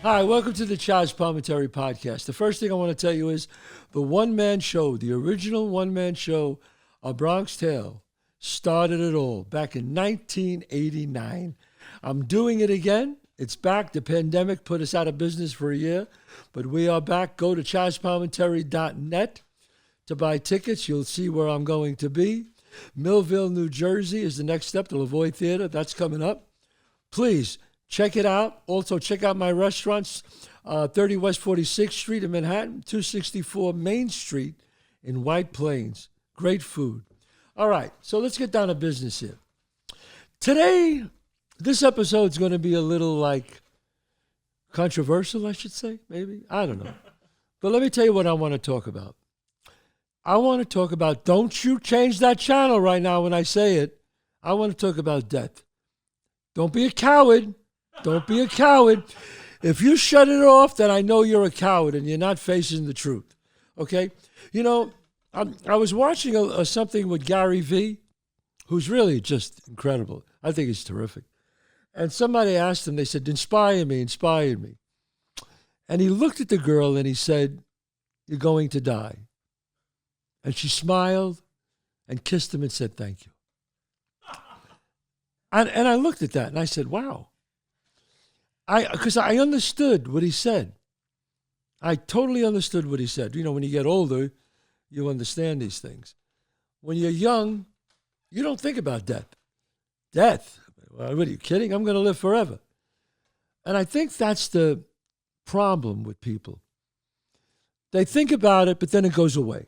Hi, welcome to the Chazz Palminteri podcast. The first thing I want to tell you is the one-man show, the original one-man show, A Bronx Tale, started it all back in 1989. I'm doing it again. It's back. The pandemic put us out of business for a year, but we are back. Go to chazzpalminteri.net to buy tickets. You'll see where I'm going to be. Millville, New Jersey is the next step, the Lavoie Theater. That's coming up. Please check it out. Also, check out my restaurants, 30 West 46th Street in Manhattan, 264 Main Street in White Plains. Great food. All right, so let's get down to business here. Today, this episode's going to be a little, controversial, I should say, maybe. I don't know. But let me tell you what I want to talk about. I want to talk about, don't you change that channel right now when I say it. I want to talk about death. Don't be a coward. Don't be a coward. If you shut it off, then I know you're a coward and you're not facing the truth. Okay? You know, I was watching something with Gary V, who's really just incredible. I think he's terrific. And somebody asked him, they said, inspire me. And he looked at the girl and he said, you're going to die. And she smiled and kissed him and said, thank you. And I looked at that and I said, wow. Because I understood what he said. I totally understood what he said. You know, when you get older, you understand these things. When you're young, you don't think about death. Death? Well, what are you kidding? I'm going to live forever. And I think that's the problem with people. They think about it, but then it goes away.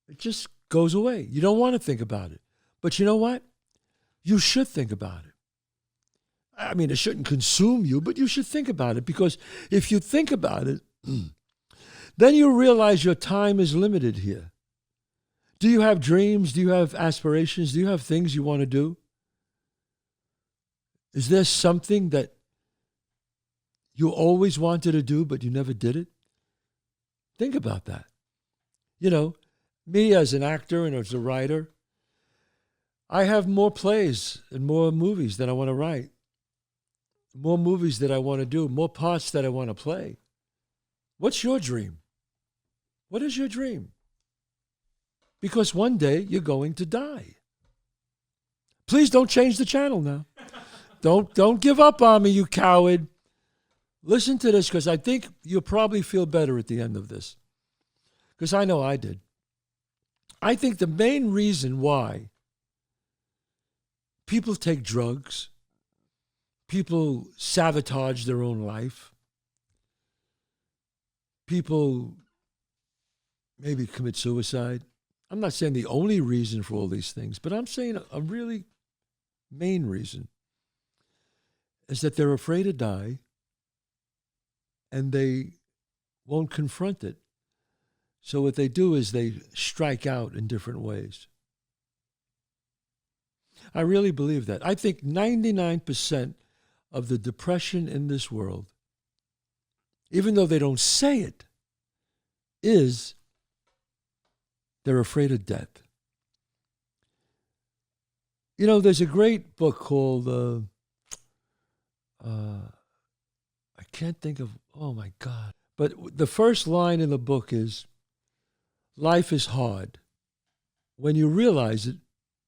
It just goes away. You don't want to think about it. But you know what? You should think about it. I mean, it shouldn't consume you, but you should think about it, because if you think about it, then you realize your time is limited here. Do you have dreams? Do you have aspirations? Do you have things you want to do? Is there something that you always wanted to do, but you never did it? Think about that. You know, me as an actor and as a writer, I have more plays and more movies that I want to write, more movies that I want to do, more parts that I want to play. What's your dream? What is your dream? Because one day you're going to die. Please don't change the channel now. Don't give up on me, you coward. Listen to this, because I think you'll probably feel better at the end of this. Because I know I did. I think the main reason why people take drugs, people sabotage their own life, people maybe commit suicide. I'm not saying the only reason for all these things, but I'm saying a really main reason is that they're afraid to die and they won't confront it. So what they do is they strike out in different ways. I really believe that. I think 99% of the depression in this world, even though they don't say it, is they're afraid of death. You know, there's a great book called, I can't think of, oh my God. But the first line in the book is, life is hard. When you realize it,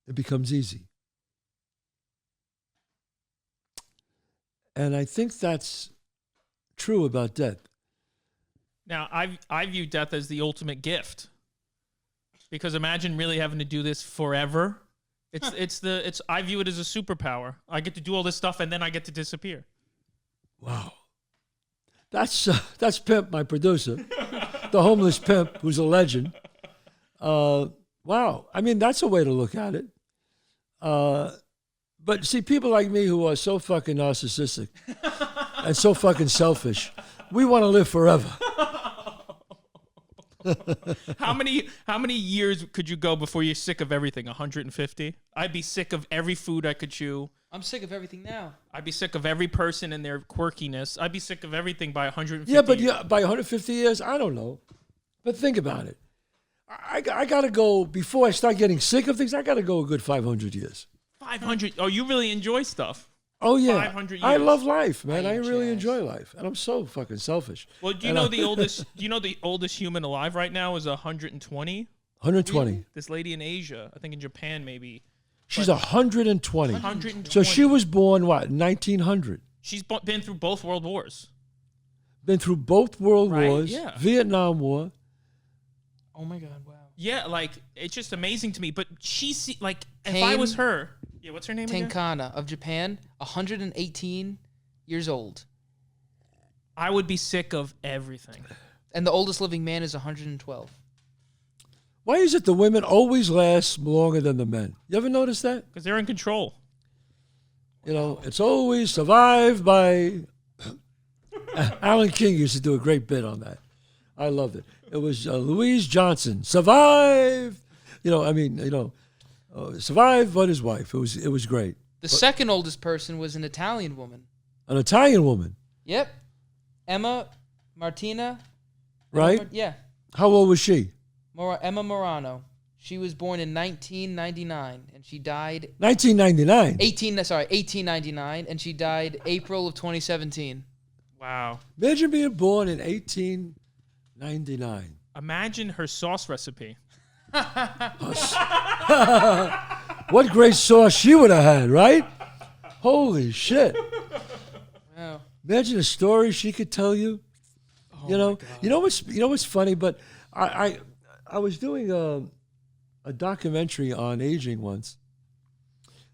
it becomes easy. And I think that's true about death. Now, I view death as the ultimate gift, because imagine really having to do this forever. I view it as a superpower. I get to do all this stuff and then I get to disappear. Wow. That's Pimp, my producer, the homeless pimp who's a legend. Wow. I mean, that's a way to look at it. But see, people like me who are so fucking narcissistic and so fucking selfish, we want to live forever. How many years could you go before you're sick of everything? 150? I'd be sick of every food I could chew. I'm sick of everything now. I'd be sick of every person and their quirkiness. I'd be sick of everything by 150 Yeah, but years. by 150 years, I don't know. But think about it. I got to go, before I start getting sick of things, I got to go a good 500 years. 500? Oh, you really enjoy stuff. Oh yeah, 500 years. I love life, man. I I am really Chazz. enjoy life, and I'm so fucking selfish. Well, do you know the oldest? Do you know the oldest human alive right now is 120? 120. This lady in Asia, I think in Japan maybe. She's 120. 120. So she was born what 1900. She's been through both world wars. Been through both world Right, wars, yeah. Vietnam War. Oh my God! Wow. Yeah, like it's just amazing to me. But like, if I was her, yeah, what's her name again? Tenkana of Japan, 118 years old, I would be sick of everything. and the oldest living man is 112. Why is it the women always last longer than the men? You ever notice that? Because they're in control. You know, it's always survived by. Alan King used to do a great bit on that. I loved it. It was Louise Johnson survived. Survived but his wife. It was great. The second oldest person was an Italian woman. An Italian woman, Yep, Emma Martina. right? Yeah, How old was she? Emma Morano. She was born in 1999, and she died 1999. 1899, and she died April of 2017. Wow. Imagine being born in 1899. Imagine her sauce recipe. What great sauce she would have had, right? Holy shit. Wow. Imagine a story she could tell you. You know what's funny, but I was doing a documentary on aging once.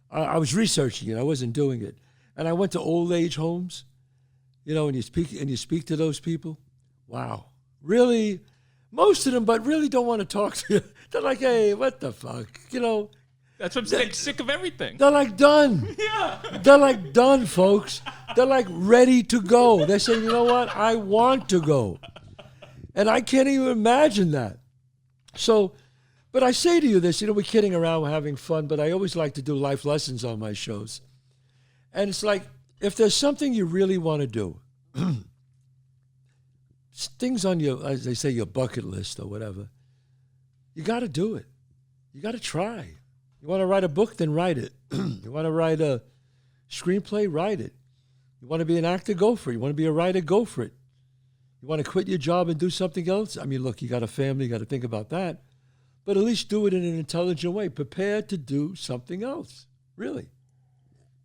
I was researching it. I wasn't doing it. And I went to old age homes, and you speak to those people. Wow. Really, most of them, but really don't want to talk to you. They're like, hey, what the fuck? That's what I'm saying. Sick of everything. They're like done. Yeah. They're like done, folks. They're like ready to go. They say, you know what? I want to go. And I can't even imagine that. So, but I say to you this, we're kidding around, we're having fun, but I always like to do life lessons on my shows. And it's like, if there's something you really want to do, things on your, as they say, your bucket list or whatever, you got to do it. You got to try. You want to write a book, then write it. You want to write a screenplay, write it. You want to be an actor, go for it. You want to be a writer, go for it. You want to quit your job and do something else? I mean, look, you got a family, you got to think about that. But at least do it in an intelligent way. Prepare to do something else, really.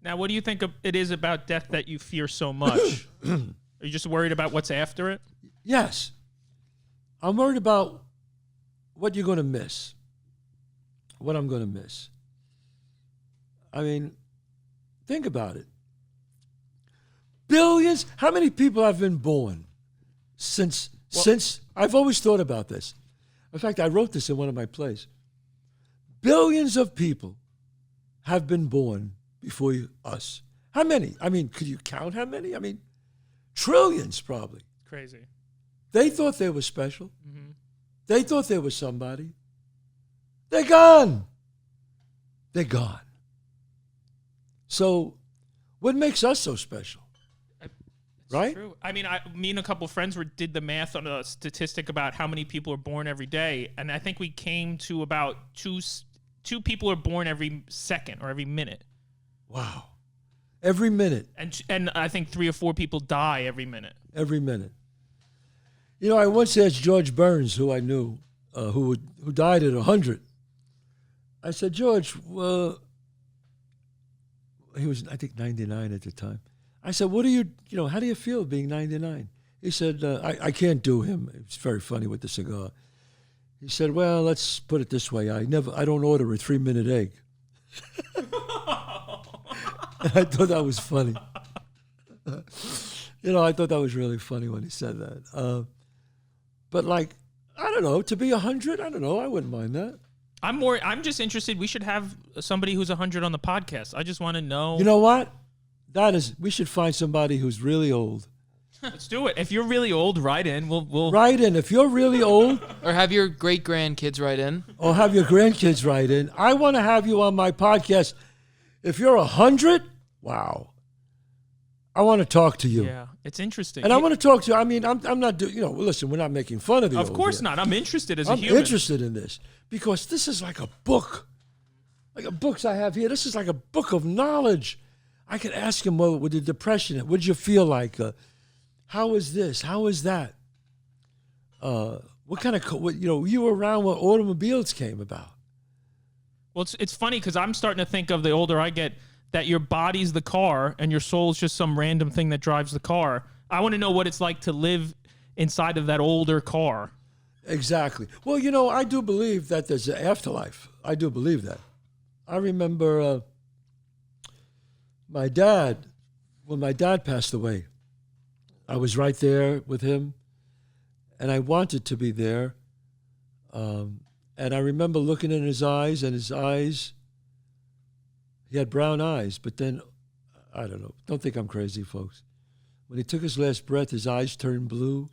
Now, what do you think it is about death that you fear so much? Are you just worried about what's after it? Yes. I'm worried about what you're going to miss. What I'm going to miss. I mean, think about it. Billions. How many people have been born since I've always thought about this. In fact, I wrote this in one of my plays. Billions of people have been born before us. How many? I mean, could you count how many? I mean, trillions probably. Crazy. They thought they were special. Mm-hmm. They thought they were somebody. They're gone. They're gone. So what makes us so special? It's right? True. I mean, me and a couple of friends did the math on a statistic about how many people are born every day, and I think we came to about two people are born every second or every minute. Wow. Every minute. And I think 3 or 4 people die every minute. Every minute. I once asked George Burns, who I knew, who died at 100. I said, George, he was, I think, 99 at the time. I said, what do you how do you feel being 99? He said, I can't do him. It's very funny with the cigar. He said, well, let's put it this way. I don't order a 3-minute egg. And I thought that was funny. I thought that was really funny when he said that. But I don't know, to be 100, I don't know. I wouldn't mind that. I'm just interested. We should have somebody who's 100 on the podcast. I just want to know. You know what? We should find somebody who's really old. Let's do it. If you're really old, write in. We'll write in. If you're really old. Or have your great-grandkids write in. Or have your grandkids write in. I want to have you on my podcast. If you're 100, wow. I want to talk to you. Yeah, it's interesting. And I want to talk to you. I mean, I'm not doing, listen, we're not making fun of the old. Of course not. I'm interested as a human. I'm interested in this because this is like a book. Like the books I have here, this is like a book of knowledge. I could ask him, well, with the depression, what did you feel like? How was this? How was that? What kind of, you were around when automobiles came about. Well, it's funny because I'm starting to think of the older I get that your body's the car and your soul's just some random thing that drives the car. I want to know what it's like to live inside of that older car. Exactly. Well, I do believe that there's an afterlife. I do believe that. I remember my dad, when my dad passed away, I was right there with him, and I wanted to be there. And I remember looking in his eyes, and his eyes, he had brown eyes, but then, I don't know, don't think I'm crazy, folks. When he took his last breath, his eyes turned blue.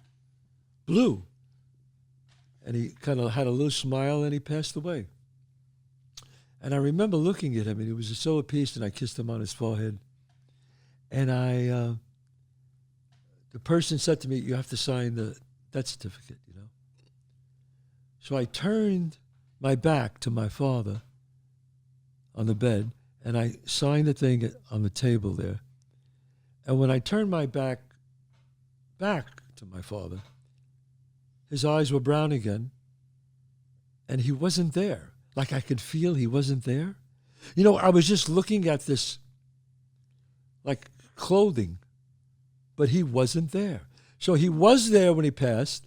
And he kind of had a little smile, and he passed away. And I remember looking at him, and he was so appeased, and I kissed him on his forehead. And the person said to me, you have to sign the death certificate, So I turned my back to my father on the bed, and I signed the thing on the table there. And when I turned my back to my father, his eyes were brown again, and he wasn't there. Like I could feel he wasn't there. I was just looking at this, like clothing, but he wasn't there. So he was there when he passed.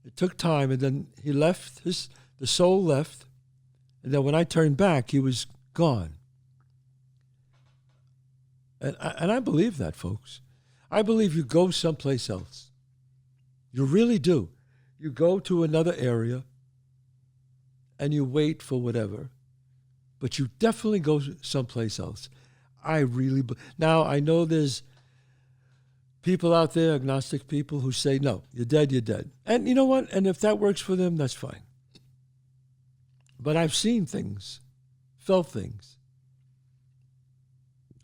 It took time, and then he left, the soul left, and then when I turned back, he was gone. And I believe that, folks. I believe you go someplace else. You really do. You go to another area and you wait for whatever, but you definitely go someplace else. Now, I know there's people out there, agnostic people, who say, no, you're dead, you're dead. And you know what? And if that works for them, that's fine. But I've seen things, felt things,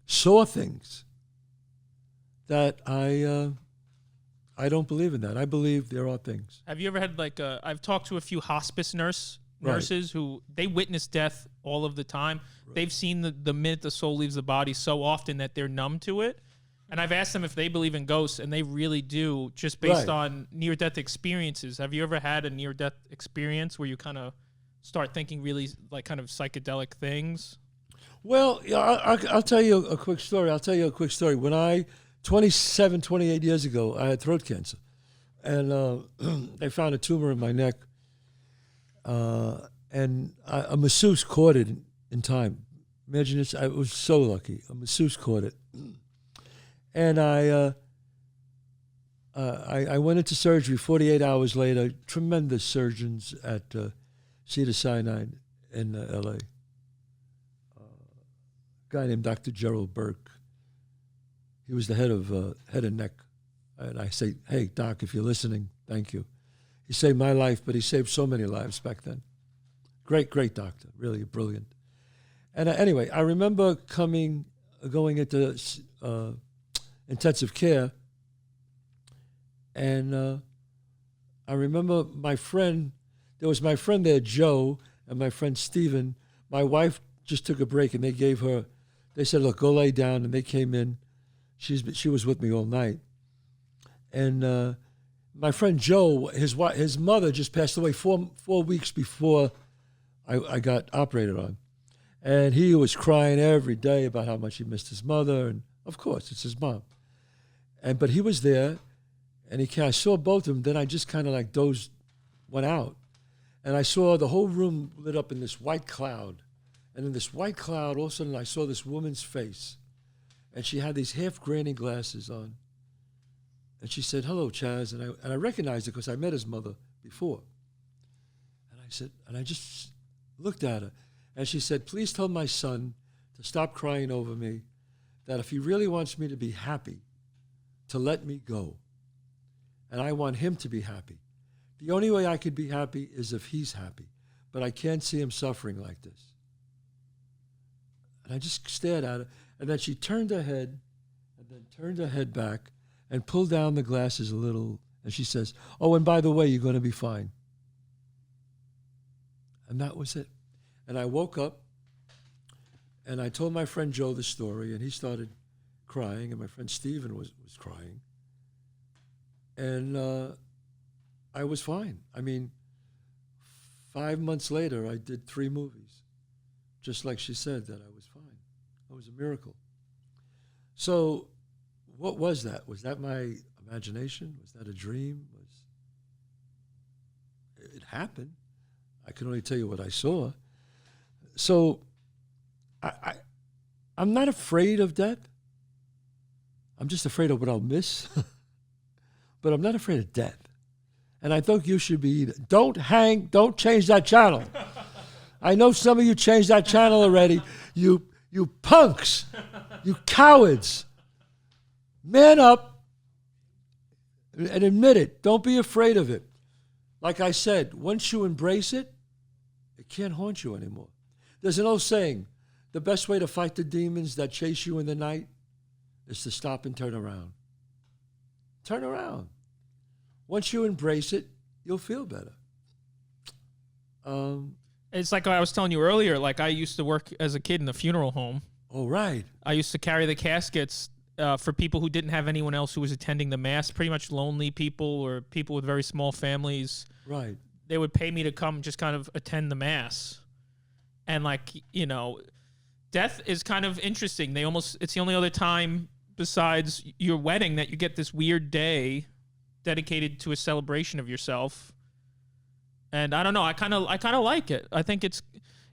saw things that I don't believe in that. I believe there are things. Have you ever had I've talked to a few hospice nurses who they witness death all of the time. Right. They've seen the minute the soul leaves the body so often that they're numb to it. And I've asked them if they believe in ghosts, and they really do, just based on near-death experiences. Have you ever had a near-death experience where you kind of start thinking really kind of psychedelic things? Well, I'll tell you a quick story. When 28 years ago, I had throat cancer. And they found a tumor in my neck. And a masseuse caught it in time. Imagine this. I was so lucky. A masseuse caught it. And I went into surgery 48 hours later. Tremendous surgeons at Cedars-Sinai in L.A. Guy named Dr. Gerald Burke. He was the head and neck. And I say, hey, Doc, if you're listening, thank you. He saved my life, but he saved so many lives back then. Great, great doctor, really brilliant. And anyway, I remember going into intensive care, and I remember there was my friend there, Joe, and my friend Stephen. My wife just took a break, and they said, look, go lay down, and they came in. She was with me all night. And my friend Joe, his mother just passed away 4 weeks before I got operated on. And he was crying every day about how much he missed his mother. And of course, it's his mom. But he was there, and I saw both of them. Then I just kind of went out. And I saw the whole room lit up in this white cloud. And in this white cloud, all of a sudden, I saw this woman's face. And she had these half-granny glasses on. And she said, hello, Chazz. And I recognized her because I met his mother before. And I just looked at her. And she said, please tell my son to stop crying over me, that if he really wants me to be happy, to let me go. And I want him to be happy. The only way I could be happy is if he's happy. But I can't see him suffering like this. And I just stared at her. And then she turned her head, and then turned her head back, and pulled down the glasses a little. And she says, oh, and by the way, you're going to be fine. And that was it. And I woke up, And I told my friend Joe the story, and he started crying, and my friend Steven was crying. And I was fine. I mean, 5 months later, I did 3 movies, just like she said that I was fine. It was a miracle. So what was that? Was that my imagination? Was that a dream? It happened. I can only tell you what I saw. So I'm not afraid of death. I'm just afraid of what I'll miss. But I'm not afraid of death. And I think you should be either. Don't change that channel. I know some of you changed that channel already. You punks. You cowards. Man up and admit it. Don't be afraid of it. Like I said, once you embrace it, it can't haunt you anymore. There's an old saying, the best way to fight the demons that chase you in the night is to stop and turn around. Turn around. Once you embrace it, you'll feel better. It's like I was telling you earlier, like I used to work as a kid in the funeral home. Oh, right. I used to carry the caskets for people who didn't have anyone else who was attending the mass, pretty much lonely people or people with very small families. Right. They would pay me to come just kind of attend the mass. And like, you know, death is kind of interesting. It's the only other time besides your wedding that you get this weird day dedicated to a celebration of yourself. And I don't know, I kind of like it. I think it's,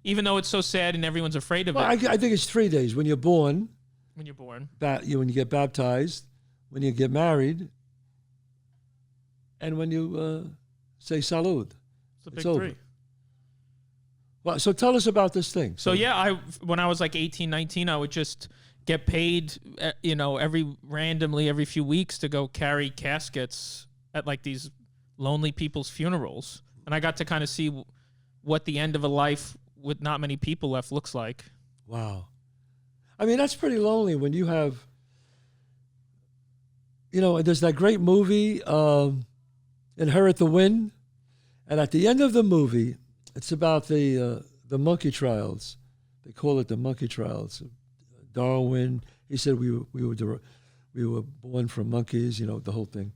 even though it's so sad and everyone's afraid of it. I think it's 3 days. When you're born. When you're born. When you get baptized, when you get married, and when you say salud. It's the big 3. Well, so tell us about this thing. So yeah, when I was like 18, 19, I would just get paid, randomly every few weeks to go carry caskets at like these lonely people's funerals. And I got to kind of see what the end of a life with not many people left looks like. Wow. I mean, that's pretty lonely when you have, there's that great movie, Inherit the Wind. And at the end of the movie, it's about the monkey trials. They call it the monkey trials. Darwin, he said we were born from monkeys, the whole thing.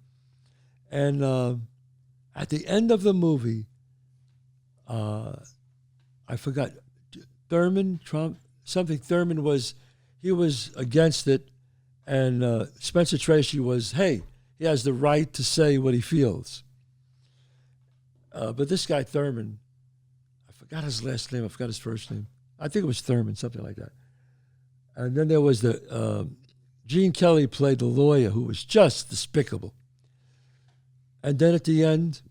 And at the end of the movie, I forgot, Thurman was, he was against it, and Spencer Tracy was, hey, he has the right to say what he feels. But this guy Thurman, I forgot his last name, I forgot his first name. I think it was Thurman, something like that. And then there was Gene Kelly played the lawyer who was just despicable. And then at the end,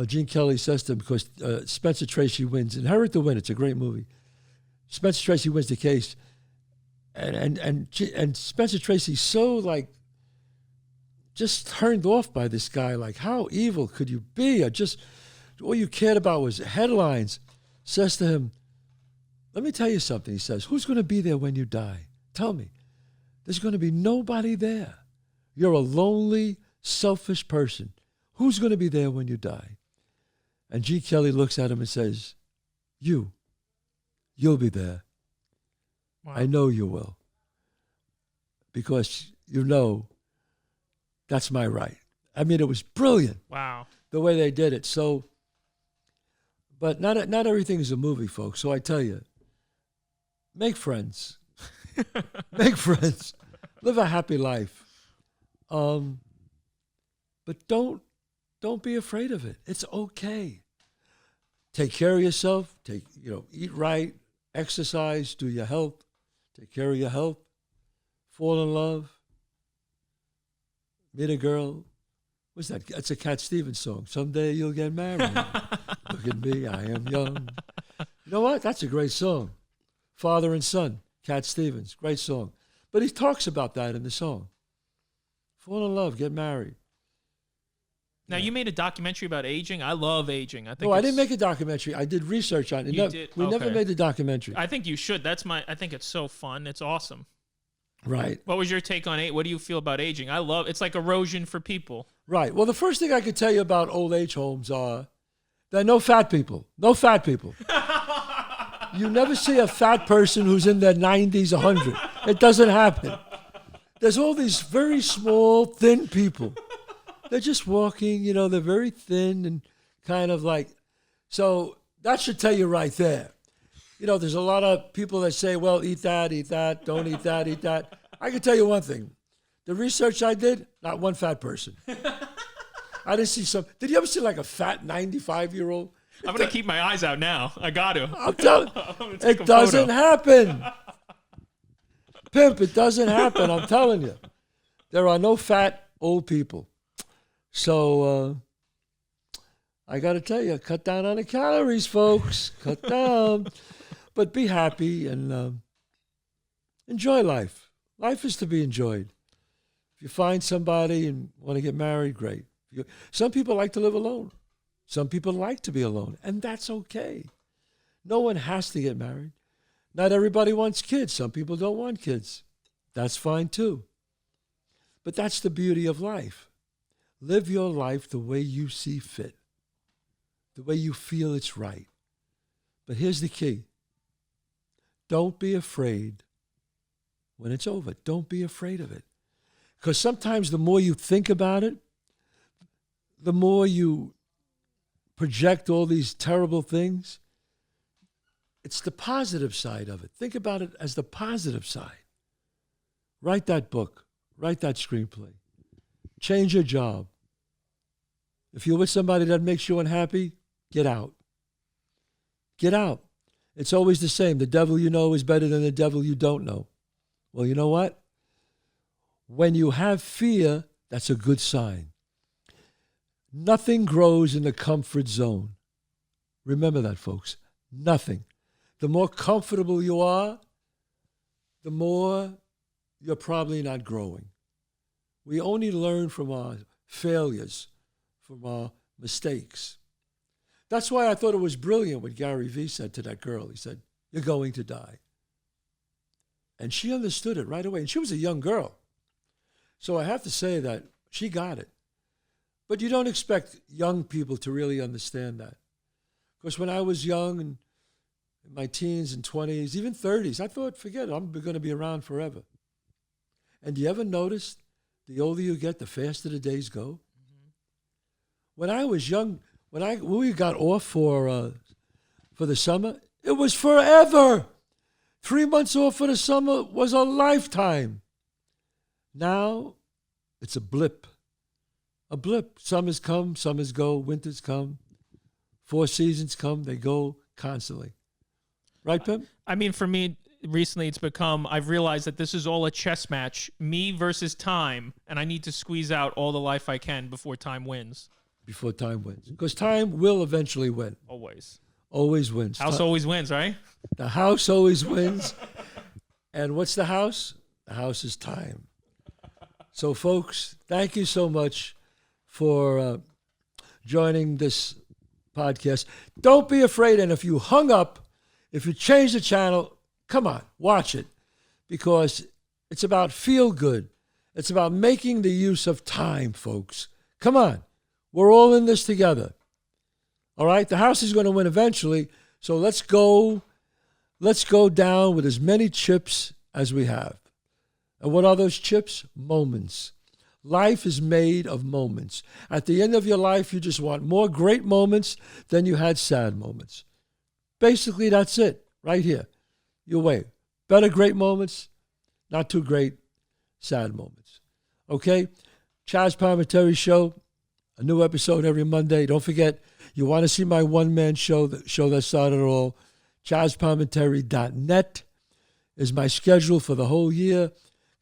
Gene Kelly says to him, because Spencer Tracy wins, Inherit the Wind, it's a great movie. Spencer Tracy wins the case. And Spencer Tracy's so like, just turned off by this guy. Like, how evil could you be? All you cared about was headlines. Says to him, let me tell you something. He says, who's going to be there when you die? Tell me. There's going to be nobody there. You're a lonely, selfish person. Who's going to be there when you die? And G. Kelly looks at him and says, you'll be there. Wow. I know you will. Because that's my right. I mean, it was brilliant. Wow. The way they did it. So, but not everything is a movie, folks. So I tell you, make friends. Make friends. Live a happy life. But don't be afraid of it. It's okay. Take care of yourself. Eat right, exercise, do your health. Take care of your health. Fall in love. Meet a girl. What's that? That's a Cat Stevens song. Someday you'll get married. Look at me, I am young. You know what? That's a great song. Father and Son, Cat Stevens. Great song. But he talks about that in the song. Fall in love, get married. Now, you made a documentary about aging. I love aging. I didn't make a documentary. I did research on it. We never made the documentary. I think you should. I think it's so fun. It's awesome. Right. What was your take on it? What do you feel about aging? It's like erosion for people. Right. Well, the first thing I could tell you about old age homes are there are no fat people. No fat people. You never see a fat person who's in their 90s, 100. It doesn't happen. There's all these very small, thin people. They're just walking, you know, they're very thin and kind of like, so that should tell you right there. You know, there's a lot of people that say, well, eat that, don't eat that, eat that. I can tell you one thing. The research I did, not one fat person. I didn't see some. Did you ever see like a fat 95-year-old? I'm going to keep my eyes out now. I got to. I'm telling it doesn't happen. Pimp, it doesn't happen. I'm telling you. There are no fat old people. So I got to tell you, cut down on the calories, folks. Cut down. But be happy and enjoy life. Life is to be enjoyed. If you find somebody and want to get married, great. Some people like to live alone. Some people like to be alone, and that's okay. No one has to get married. Not everybody wants kids. Some people don't want kids. That's fine too. But that's the beauty of life. Live your life the way you see fit, the way you feel it's right. But here's the key. Don't be afraid when it's over. Don't be afraid of it. Because sometimes the more you think about it, the more you project all these terrible things, it's the positive side of it. Think about it as the positive side. Write that book. Write that screenplay. Change your job. If you're with somebody that makes you unhappy, get out. Get out. It's always the same. The devil you know is better than the devil you don't know. Well, you know what? When you have fear, that's a good sign. Nothing grows in the comfort zone. Remember that, folks. Nothing. The more comfortable you are, the more you're probably not growing. We only learn from our failures, from our mistakes. That's why I thought it was brilliant what Gary Vee said to that girl. He said, "You're going to die." And she understood it right away. And she was a young girl. So I have to say that she got it. But you don't expect young people to really understand that. Because when I was young and in my teens and 20s, even 30s, I thought, forget it, I'm going to be around forever. And do you ever notice the older you get, the faster the days go? Mm-hmm. When I was young, when we got off for the summer, it was forever. 3 months off for the summer was a lifetime. Now, it's a blip. A blip. Summers come, summers go, winters come. 4 seasons come, they go constantly. Right, Pim? I mean, for me, recently it's become, I've realized that this is all a chess match, me versus time, and I need to squeeze out all the life I can before time wins. Before time wins. Because time will eventually win. Always. Always wins. House always wins, right? The house always wins. And what's the house? The house is time. So, folks, thank you so much for joining this podcast. Don't be afraid. And if you hung up, if you change the channel, come on, watch it. Because it's about feel good. It's about making the use of time, folks. Come on. We're all in this together. All right? The house is going to win eventually. So let's go down with as many chips as we have. And what are those chips? Moments. Life is made of moments. At the end of your life, you just want more great moments than you had sad moments. Basically, that's it, right here. You wait. Better great moments, not too great sad moments. Okay? Chazz Palminteri Show, a new episode every Monday. Don't forget, you want to see my one-man show, the show that started it all, ChazzPalminteri.net is my schedule for the whole year.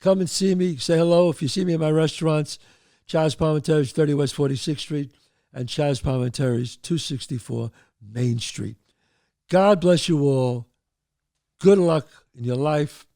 Come and see me. Say hello. If you see me in my restaurants, Chazz Palminteri's 30 West 46th Street and Chazz Palminteri's 264 Main Street. God bless you all. Good luck in your life.